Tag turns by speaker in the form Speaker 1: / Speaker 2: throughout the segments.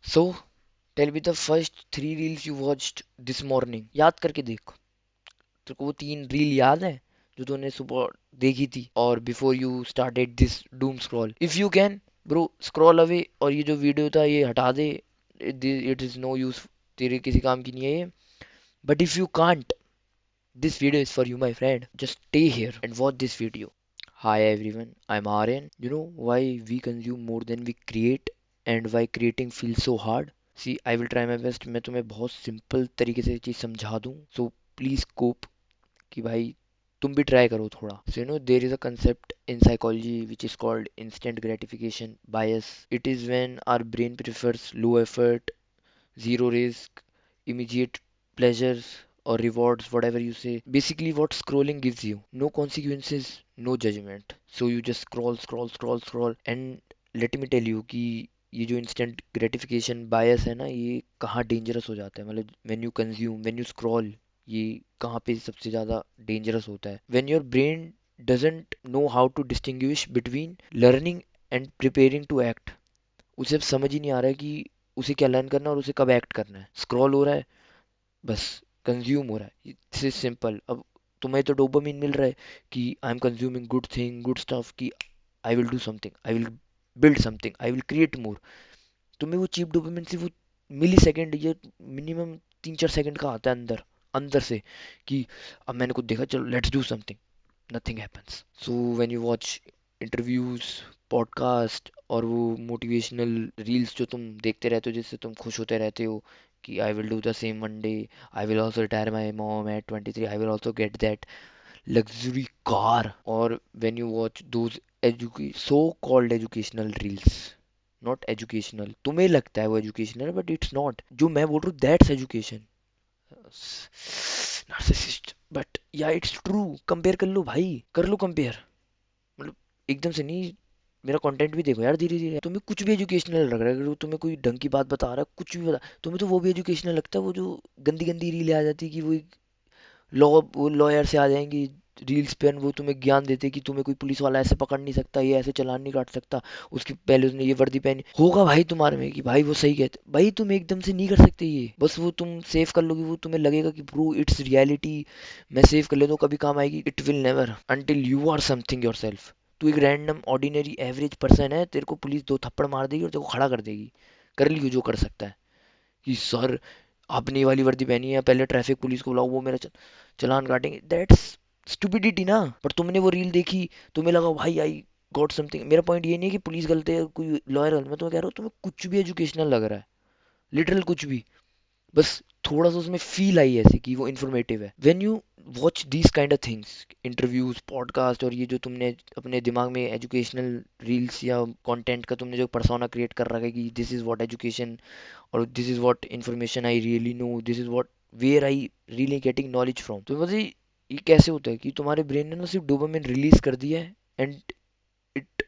Speaker 1: So tell me the first 3 reels you watched this morning. याद करके देख, तेरे को वो 3 रील याद है जो तूने सुबह देखी थी और before you started this doom scroll. If you can bro, scroll away और ये जो वीडियो था ये हटा दे। इट इज नो यूज, तेरे किसी काम की नहीं है ये। But if you can't, this video is for you, my friend. Just stay here and watch this video. Hi everyone, I'm Aryan. You know why we consume more than we create and why creating feels so hard? See, I will try my best. मैं तुम्हें बहुत simple तरीके से चीज़ समझा दूँ. So please cope कि भाई तुम भी ट्राई करो थोड़ा. So you know there is a concept in psychology which is called instant gratification bias. It is when our brain prefers low effort, zero risk, immediate pleasures or rewards, whatever you say. Basically, what scrolling gives you: no consequences, no judgment. So you just scroll, and let me tell you कि ये जो instant gratification bias है ना, ये कहाँ dangerous हो जाता है, मतलब when you consume, when you scroll, ये कहाँ पे सबसे ज़्यादा dangerous होता है. When your brain doesn't know how to distinguish between learning and preparing to act. उसे अब समझ ही नहीं आ रहा है कि उसे क्या लर्न करना है और उसे कब एक्ट करना है. स्क्रॉल हो रहा है, बस कंज्यूम हो रहा है. This is simple. अब तुम्हें तो डोपामिन मिल रहा है कि I am consuming good thing, good stuff, कि I will do something, I will build something, I will create more. तुम्हें वो चीप डोपामिन से वो मिली सेकेंड या मिनिमम 3-4 सेकंड का आता है अंदर अंदर से कि अब मैंने कुछ देखा, चलो let's do something. nothing happens. So when you watch interviews, podcast और वो मोटिवेशनल रील्स जो तुम देखते रहते हो जिससे तुम खुश होते रहते हो कि I will do the same one day, I will also retire my mom at 23, I will also get that luxury car. और when you watch those so called educational reels, not educational, तुम्हें लगता है वो educational but it's not. जो मैं बोल रहा हूँ दैट्स एजुकेशन. नार्सिसिस्ट. बट या इट्स ट्रू. कंपेयर कर लो भाई, कर लो कंपेयर. मतलब एकदम से नहीं. मेरा कंटेंट भी देखो यार, धीरे धीरे तुम्हें कुछ भी एजुकेशनल लग रहा है. अगर वो तुम्हें कोई ढंग की बात बता रहा है, कुछ भी बता, तुम्हें तो वो भी एजुकेशनल लगता है. वो जो गंदी गंदी रील आ जाती है कि लॉ वो लॉयर से आ जाएंगी रील्स पे, and वो तुम्हें ज्ञान देते कि तुम्हें कोई पुलिस वाला ऐसे पकड़ नहीं सकता, ये ऐसे चालान नहीं काट सकता, उसके पहले उसने ये वर्दी पहनी होगा भाई तुम्हारे में कि भाई वो सही कहते. भाई तुम एकदम से नहीं कर सकते ये. बस वो तुम सेव कर लोगे, वो तुम्हें लगेगा कि ब्रो इट्स रियलिटी, मैं सेव कर लेता हूँ कभी काम आएगी. It will never until you are something yourself. तू एक रैंडम ऑर्डिनरी एवरेज पर्सन है, तेरे को पुलिस 2 थप्पड़ मार देगी और तेरे को खड़ा कर देगी. कर लियो जो कर सकता है कि सर आपने ये वाली वर्दी पहनी है, पहले ट्रैफिक पुलिस को बुलाओ, वो मेरा चालान काटेंगे. दैट्स स्टुपिडिटी ना. पर तुमने वो रील देखी, तुम्हें लगा भाई आई गॉट समथिंग. मेरा पॉइंट ये नहीं है कि पुलिस गलत है, कोई लॉयर गलत है. मैं तुम्हें कह रहा हूँ तुम्हें कुछ भी एजुकेशनल लग रहा है, लिटरल कुछ भी, बस थोड़ा सा उसमें फील आई ऐसी कि वो इन्फॉर्मेटिव है. When you watch these kind of things, interviews, podcast और ये जो तुमने अपने दिमाग में एजुकेशनल रील्स या कंटेंट का तुमने जो पर्सोना क्रिएट कर रखा है कि दिस इज व्हाट एजुकेशन और this is what information I really know, this is what where I really getting knowledge from. तो मतलब ये कैसे होता है कि तुम्हारे ब्रेन ने ना सिर्फ डोपामिन रिलीज कर दिया है and it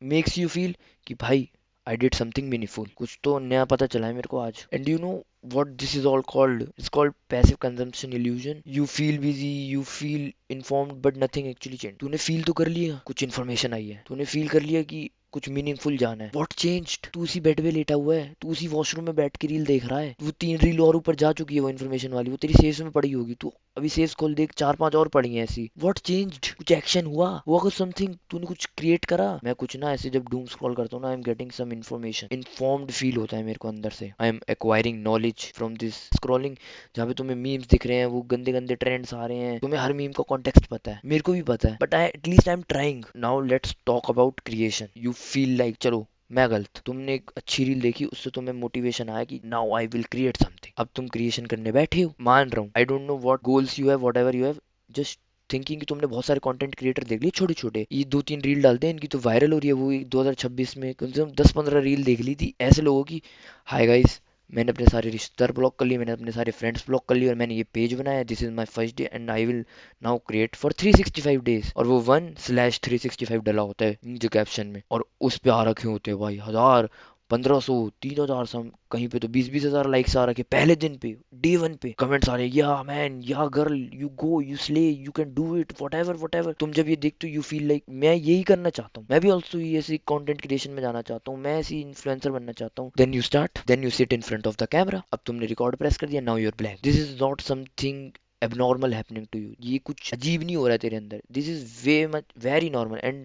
Speaker 1: makes you feel कि भाई आई डिड समथिंग मीनिंगफुल, कुछ तो नया पता चला है मेरे को आज. And you no what this is all called? It's called passive consumption illusion. You feel busy, you feel informed, but nothing actually changed. तूने फील तो कर लिया कुछ इन्फॉर्मेशन आई है, तूने फील कर लिया कि कुछ मीनिंगफुल जाना है. What changed? तू उसी बेड पे लेटा हुआ है, तू उसी वॉशरूम में बैठ के रील देख रहा है. वो 3 रील और ऊपर जा चुकी है वो इन्फॉर्मेशन वाली, वो तेरी सेव्स में पड़ी होगी. तू अभी सेव्स खोल देख, 4-5 और पड़ी हैं ऐसी. What changed? कुछ एक्शन हुआ, वो अगर समथिंग तूने कुछ क्रिएट करा. मैं कुछ ना ऐसे जब डूम स्क्रॉल करता हूँ ना, I am getting some information, informed feel होता है मेरे को अंदर से. I am acquiring knowledge from this scrolling. जहाँ पे तुम्हें मीम्स दिख रहे हैं, वो गंदे गंदे ट्रेंड्स आ रहे हैं, तुम्हें हर मीम का कॉन्टेक्स्ट पता है, मेरे को भी पता है, but I at least I am trying. Now let's talk about creation. You feel like चलो मैं गलत, तुमने एक अच्छी रील देखी, उससे तुम्हें मोटिवेशन आया कि now I will create something. अब तुम क्रिएशन करने बैठे हो, मान रहा हूँ. I don't know what goals you have, what ever you have, just thinking कि तुमने बहुत सारे कंटेंट क्रिएटर देख लिए छोटे छोटे, ये 2-3 रील डालते हैं इनकी तो वायरल हो रही है. वो 2026 में कम से कम 10-15 रील देख ली थी ऐसे लोगों की. हाय गाइस, मैंने अपने सारे रिश्तेदार ब्लॉक कर लिए, मैंने अपने सारे फ्रेंड्स ब्लॉक कर लिए और मैंने ये पेज बनाया. This is my first day and I will now create for 365 days. और वो 1/365 डला होता है नीचे कैप्शन में, और उस पे आ रखे होते हैं भाई 1000, 1500, 3000, सम कहीं पे तो 20-20 हजार लाइक्स आ रखे पहले दिन पे, डे 1 पे कमेंट्स आ रहे हैं, या मैन, या girl, you go, you slay, you can do it, what ever. तुम जब ये देखते हो यू फील लाइक मैं यही करना चाहता हूँ, मैं भी ऑल्सो ये ऐसी कंटेंट क्रिएशन में जाना चाहता हूँ, मैं ऐसी इन्फ्लुएंसर बनना चाहता हूँ। Then you start, then you sit in front of the camera, अब तुमने रिकॉर्ड प्रेस कर दिया, now you're blank. This is not something abnormal happening to you, ये कुछ अजीब नहीं हो रहा है तेरे अंदर, this is way much very normal. And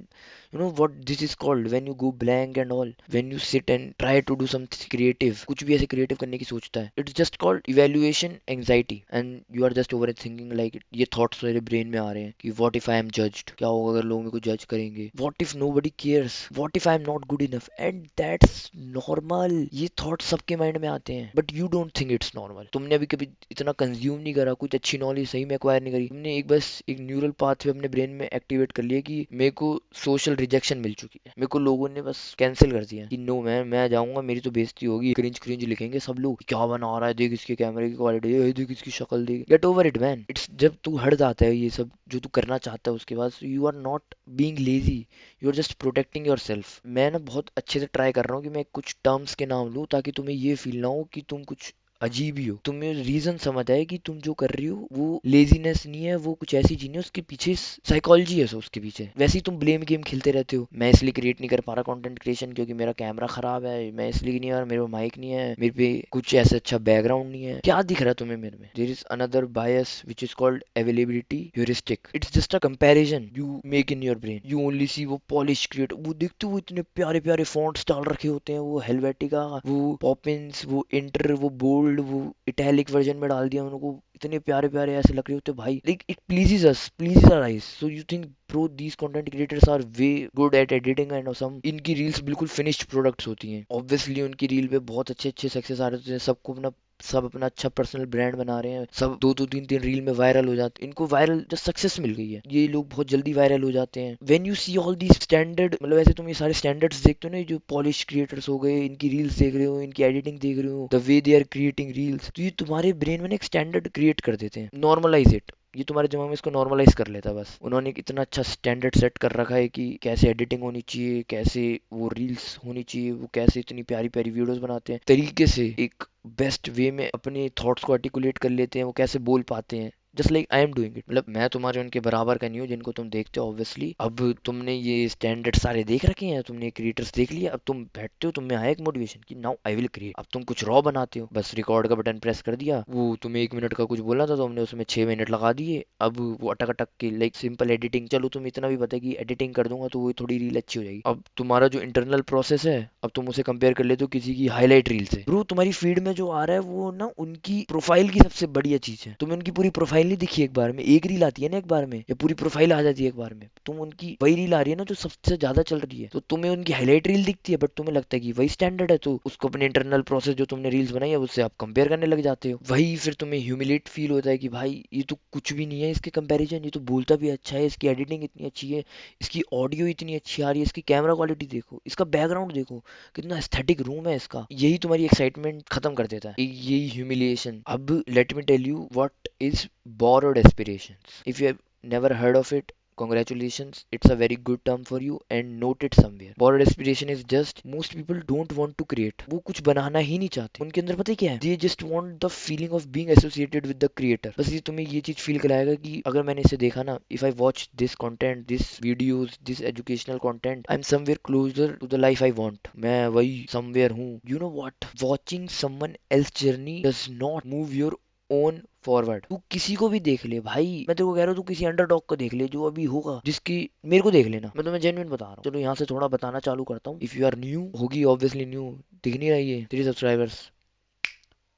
Speaker 1: you know what this is called, when you go blank and all, when you sit and try to do something creative, कुछ भी ऐसे क्रिएटिव करने की सोचता है, it's just called evaluation anxiety, and you are just over thinking like, ये thoughts मेरे brain में आ रहे हैं कि what if I am judged, क्या होगा अगर लोग मेरे को जज करेंगे, what if nobody cares, what if I am not good enough, and that's normal. ये थॉट्स सबके माइंड में आते हैं, but you don't think it's normal. तुमने अभी कभी इतना कंज्यूम नहीं करा, कुछ अच्छी नॉलेज सही में एक्वायर नहीं करी, तुमने एक बस एक न्यूरल पाथवे अपने ब्रेन में एक्टिवेट कर लिया कि मेरे को सोशल रिजेक्शन मिल चुकी है, मेरे को लोगों ने बस कैंसिल कर दिया कि नो मैन, मैं जाऊंगा, मेरी तो बेइज्जती होगी, क्रिंज क्रिंज लिखेंगे सब लोग, क्या बना रहा है, देख इसके कैमरे की क्वालिटी, देख इसकी शक्ल, देख। Get over it man, it's जब तू हट जाता है ये सब जो तू करना चाहता है उसके बाद, you are not being lazy, you are just protecting yourself. मैं ना बहुत अच्छे से ट्राई कर रहा हूँ कि मैं कुछ टर्म्स के नाम लूँ ताकि तुम्हें ये फील ना हो कि तुम कुछ अजीब ही हो, तुम्हें रीजन समझ आए कि तुम जो कर रही हो वो लेजीनेस नहीं है, वो कुछ ऐसी चीज नहीं है, उसके पीछे साइकोलॉजी है, सो उसके पीछे। वैसे ही तुम ब्लेम गेम खेलते रहते हो, मैं इसलिए क्रिएट नहीं कर पा रहा कंटेंट क्रिएशन क्योंकि मेरा कैमरा खराब है, मैं इसलिए नहीं, यार मेरे पास माइक नहीं है, मेरे पे कुछ ऐसा अच्छा बैकग्राउंड नहीं है। क्या दिख रहा है तुम्हें मेरे में? There is another bias which is called availability heuristic, it's just a comparison you make in your brain, you only see वो पॉलिश क्रिएट, वो देखते हो इतने प्यारे प्यारे फॉन्ट्स डाल रखे होते हैं, वो हेलवेटिका, वो पॉपिंस, वो इंटर, वो बोल्ड, वो इटैलिक वर्जन में डाल दिया उनको, इतने प्यारे प्यारे ऐसे लग रहे होते भाई, like it pleases us, pleases our eyes, so you think bro these content creators are way good at editing and some, इनकी रील्स बिल्कुल फिनिश्ड प्रोडक्ट्स होती हैं, ऑब्वियसली उनकी रील पे बहुत अच्छे अच्छे सक्सेस आ रहे हैं, सबको अपना सब अपना अच्छा पर्सनल ब्रांड बना रहे हैं, सब दो दो तीन तीन रील में वायरल हो जाते हैं, इनको वायरल जस्ट सक्सेस मिल गई है, ये लोग बहुत जल्दी वायरल हो जाते हैं। When you see all the standard, मतलब ऐसे तुम ये सारे स्टैंडर्ड्स देखते हो ना, ये जो पॉलिश क्रिएटर्स हो गए, इनकी रील्स देख रहे हो, इनकी एडिटिंग देख रहे हो, the way they are creating reels, तो ये तुम्हारे ब्रेन में ना एक स्टैंडर्ड क्रिएट कर देते हैं, नॉर्मलाइज इट, ये तुम्हारे दिमाग में इसको नॉर्मलाइज कर लेता है बस। उन्होंने एक इतना अच्छा स्टैंडर्ड सेट कर रखा है कि कैसे एडिटिंग होनी चाहिए, कैसे वो रील्स होनी चाहिए, वो कैसे इतनी प्यारी प्यारी वीडियोस बनाते हैं, तरीके से एक बेस्ट वे में अपने थॉट्स को आर्टिकुलेट कर लेते हैं, वो कैसे बोल पाते हैं, just like I am doing it. मतलब मैं तुम्हारे उनके बराबर का नहीं हूँ जिनको तुम देखते हो ऑब्वियसली। अब तुमने ये स्टैंडर्ड सारे देख रखे हैं, तुमने क्रिएटर्स देख लिया, अब तुम बैठते हो, तुम में आया एक मोटिवेशन कि नाउ आई विल क्रिएट। अब तुम कुछ रॉ बनाते हो, बस रिकॉर्ड का बटन प्रेस कर दिया, वो तुम्हें 1 मिनट का कुछ बोलना था तो हमने उसमें 6 मिनट लगा दिए, अब वो अटक अटक के लाइक सिंपल एडिटिंग, चलो तुम इतना भी पता है कि एडिटिंग कर दूंगा तो वो थोड़ी रील अच्छी हो जाएगी। अब तुम्हारा जो इंटरनल प्रोसेस है, अब तुम उसे कंपेयर कर लेते हो किसी की हाईलाइट रील से, ब्रो तुम्हारी फीड में जो आ रहा है वो ना उनकी प्रोफाइल की सबसे बढ़िया चीज है, तुमने उनकी पूरी प्रोफाइल नहीं दिखी एक बार में, एक रील आती है ना एक बार में, या पूरी प्रोफाइल आ जाती है एक बार में, तुम उनकी वही रील आ रही है ना जो सबसे ज्यादा चल रही है, तो तुम्हें उनकी हाईलाइट रील दिखती है, बट तुम्हें लगता है कि वही स्टैंडर्ड है, तो उसको अपने इंटरनल प्रोसेस जो तुमने रील्स बनाई है उससे आप कंपेयर करने लग जाते हो, वही फिर तुम्हें ह्यूमिलेट फील होता है कि भाई ये तो कुछ भी नहीं है इसके कंपैरिजन, ये तो बोलता भी अच्छा है, इसकी एडिटिंग इतनी अच्छी है, इसकी ऑडियो इतनी अच्छी आ रही है, इसकी कैमरा क्वालिटी देखो, इसका बैकग्राउंड देखो, कितना एस्थेटिक रूम है इसका, यही तुम्हारी एक्साइटमेंट खत्म कर देता है, यही ह्यूमिलिएशन। अब let me tell you what is borrowed aspirations. If you have never heard of it, congratulations, it's a very good term for you and note it somewhere. Borrowed aspiration is just most people don't want to create, वो कुछ बनाना ही नहीं चाहते, उनके अंदर पता है क्या है, they just want the feeling of being associated with the creator। बस ये तुम्हें ये चीज फील कराएगा कि अगर मैंने इसे देखा ना, if I watch this content, this videos, this educational content, I'm somewhere closer to the life I want, मैं वही somewhere हूँ। You know what, watching someone else journey does not move your own forward. तू किसी को भी देख ले भाई, मैं तेरे को कह रहा हूँ, तू किसी अंडरडॉग को देख ले जो अभी होगा, जिसकी, मेरे को देख लेना, मैं तुम्हें जेन्युइन बता रहा हूँ। चलो यहाँ से थोड़ा बताना चालू करता हूँ। इफ यू आर न्यू, होगी ऑब्वियसली न्यू, दिख नहीं रही है 3 सब्सक्राइबर्स,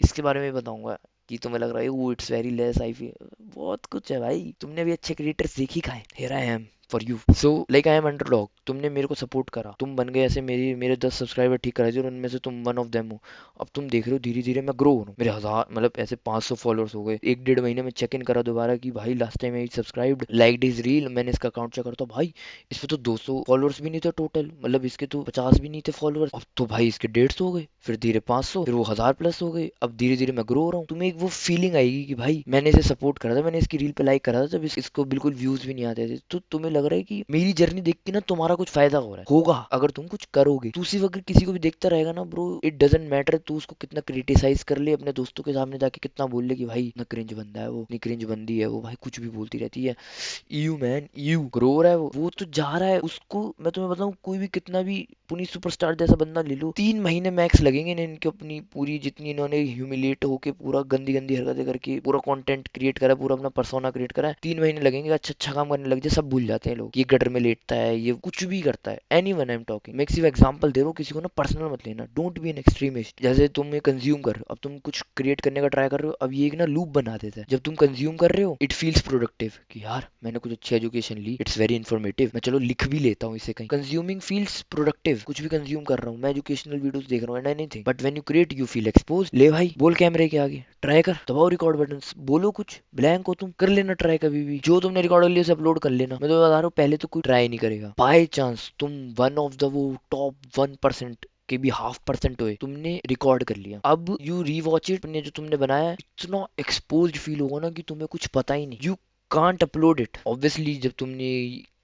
Speaker 1: इसके बारे में बताऊंगा कि तुम्हें लग रहा है वो it's very less, I feel बहुत कुछ है भाई, तुमने भी अच्छे क्रिएटर्स देख ही खाए, here I am for you, so like I am underdog, तुमने मेरे को सपोर्ट करा, तुम बन गए ऐसे मेरे 10 सब्सक्राइबर ठीक करा दिए और उनमें से तुम वन ऑफ देम हो। अब तुम देख रहे हो धीरे धीरे मैं ग्रो हो रहा हूँ, मेरे हजार, मतलब ऐसे 500 फॉलोअर्स हो गए, 1 डेढ़ महीने में चेक इन करा दोबारा कि भाई last time I subscribed, like his reel, मैंने इसका अकाउंट चेक करता भाई इस पे तो 200 फॉलोअर्स भी नहीं थे टोटल, मतलब इसके तो 50 भी नहीं थे फॉलोअर्स, अब तो भाई इसके 150 हो गए, फिर धीरे 500, फिर वो 1000 प्लस हो गए, अब धीरे धीरे मैं ग्रो हो रहा हूँ। तुम्हें एक वो फीलिंग आएगी कि भाई मैंने इसे सपोर्ट करा था, मैंने इसकी रील पे लाइक करा था जब इसको बिल्कुल व्यूज भी नहीं आते थे, तो तुम्हें लग रहा है कि मेरी जर्नी देख के ना तुम्हारा कुछ फायदा हो रहा है, होगा अगर तुम कुछ करोगे। तू सिर्फ अगर किसी को भी देखता रहेगा ना ब्रो, इट डजंट मैटर तू उसको कितना क्रिटिसाइज कर ले, अपने दोस्तों के सामने जाके कितना बोल ले कि भाई इतना क्रिंज बंदा है वो, इतनी क्रिंज बंदी है वो, भाई कुछ भी बोलती रहती है, यू मैन यू ग्रो रहा है वो तो जा रहा है। उसको मैं तुम्हें बताऊं, कोई भी कितना भी पुनी सुपरस्टार जैसा बंदा ले लो, 3 महीने मैक्स लगेंगे ना इनके अपनी पूरी, जितनी इन्होंने ह्यूमिलेट होके पूरा गंदी गंदी हरकतें करके पूरा कंटेंट क्रिएट करा, पूरा अपना पर्सोना क्रिएट करा है, 3 महीने लगेंगे, अच्छा अच्छा काम करने लग जाए, सब भूल जाते हैं लोग, ये गटर में लेटता है, ये कुछ भी करता है। Any one I am talking, मैं सिर्फ एग्जाम्पल दे रहा हूँ, किसी को ना पर्सनल मत लेना, डोंट बी एन एक्सट्रीमिस्ट। जैसे तुम ये कंज्यूम कर रहे हो, अब तुम कुछ क्रिएट करने का ट्राई कर रहे हो, अब ये एक ना लूप बना देता है। जब तुम कंज्यूम कर रहे हो इट फील्स प्रोडक्टिव कि यार मैंने कुछ अच्छी एजुकेशन ली, इट्स वेरी इन्फॉर्मेटिव, मैं चलो लिख भी लेता हूँ इसे कहीं। कंज्यूमिंग फील्स प्रोडक्टिव, कुछ भी कंज्यूम कर रहा हूँ मैं, एजुकेशनल वीडियोस देख रहा हूँ and anything, but when you create you feel expose. ले भाई बोल कैमरे के आगे, ट्राई कर, दबाओ रिकॉर्ड बटन, बोलो कुछ, ब्लैंक हो तुम, कर लेना ट्राई कभी भी, जो तुमने रिकॉर्ड कर लिया उसे अपलोड कर लेना। मैं तो बता रहा हूँ पहले तो कोई ट्राई नहीं करेगा, बाय चांस तुम वन ऑफ द वो टॉप 1% के भी ½ % हुए, तुमने रिकॉर्ड कर लिया, अब यू रीवॉच इट, जो तुमने बनाया है, इतना एक्सपोज्ड फील होगा ना कि तुम्हें कुछ पता ही नहीं, you can't upload it. Obviously जब तुमने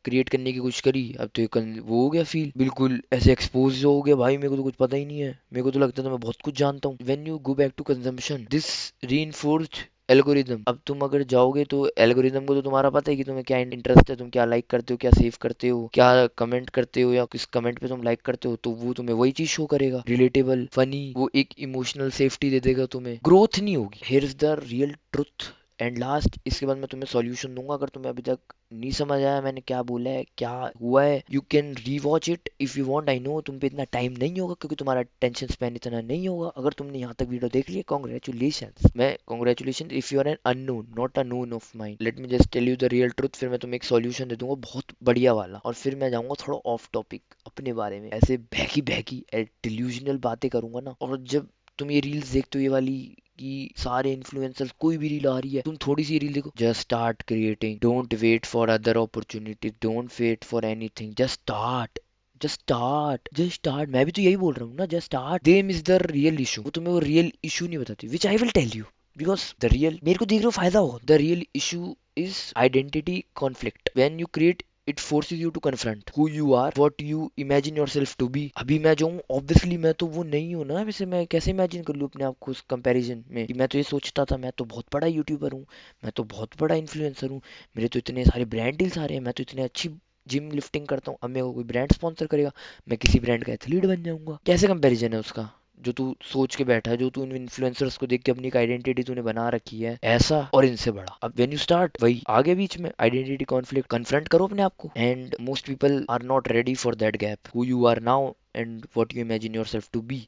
Speaker 1: क्रिएट करने की कोशिश करी, अब तो वो हो गया फील, बिल्कुल ऐसे एक्सपोज हो गया, भाई मेरे को तो कुछ पता ही नहीं है, मेरे को तो लगता था मैं बहुत कुछ जानता हूँ। When you go back to consumption, this reinforced algorithm, अब तुम अगर जाओगे तो एल्गोरिदम को तो तुम्हारा पता है कि तुम्हें क्या इंटरेस्ट है, तुम क्या लाइक करते हो, क्या सेव करते हो, क्या कमेंट करते हो, या किस कमेंट पे तुम लाइक करते हो, तो वो तुम्हें वही चीज शो करेगा, रिलेटेबल, फनी, वो एक इमोशनल सेफ्टी दे देगा तुम्हें, ग्रोथ नहीं होगी। Here is the real truth. And last, इसके बाद मैं तुम्हें सॉल्यूशन दूंगा, अगर तुम्हें अभी तक नहीं समझ आया मैंने क्या बोला है, क्या हुआ है, you can rewatch it if you want. I know तुम पे इतना टाइम नहीं होगा क्योंकि तुम्हारा टेंशन स्पैन इतना नहीं होगा, अगर तुमने यहाँ तक वीडियो देख ली, कॉन्ग्रेचुलेशन। मैं congratulation if you are an unknown not a known of mind, let me just tell you the real truth, फिर मैं तुम्हें एक सॉल्यूशन दे दूंगा बहुत बढ़िया वाला, और फिर मैं जाऊंगा थोड़ा ऑफ टॉपिक अपने बारे में, ऐसे बहकी बहकी डिल्यूजनल बातें करूंगा ना। और जब तुम ये रील्स देखते हो ये वाली, कि सारे इन्फ्लुएंसर्स कोई भी रील आ रही है, तुम थोड़ी सी रील देखो, just start creating, don't wait for other opportunity, don't wait for anything, just start, just start, just start. मैं भी तो यही बोल रहा हूँ ना, just start. Them is the real issue, वो तुम्हें वो रियल इशू नहीं बताती, which I will tell you, because the real, मेरे को देख रहे हो फायदा होगा, the real issue is identity conflict. When you create, it forces you to confront who you are, what you imagine yourself to be. अभी मैं जो हूँ ऑब्वियसली मैं तो वो नहीं हूँ ना, वैसे मैं कैसे इमेजिन कर लूँ अपने आप को उस कंपैरिजन में, कि मैं तो ये सोचता था मैं तो बहुत बड़ा यूट्यूबर हूँ, मैं तो बहुत बड़ा इन्फ्लुएंसर हूँ, मेरे तो इतने सारे ब्रांड डील्स आ रहे हैं, मैं तो इतने अच्छी जिम लिफ्टिंग करता हूँ, अब मेरे को कोई ब्रांड स्पॉन्सर करेगा, मैं किसी ब्रांड का एथलीट बन जाऊंगा। कैसे कंपैरिजन है उसका, जो तू सोच के बैठा है, जो तू इन इन्फ्लुएंसर्स को देख के अपनी एक आइडेंटिटी तूने बना रखी है, ऐसा और इनसे बड़ा। अब व्हेन यू स्टार्ट, वही आगे बीच में आइडेंटिटी कॉन्फ्लिक्ट, कन्फ्रंट करो अपने आप को, and most people are not ready for that gap, who you are now and what you imagine yourself to B.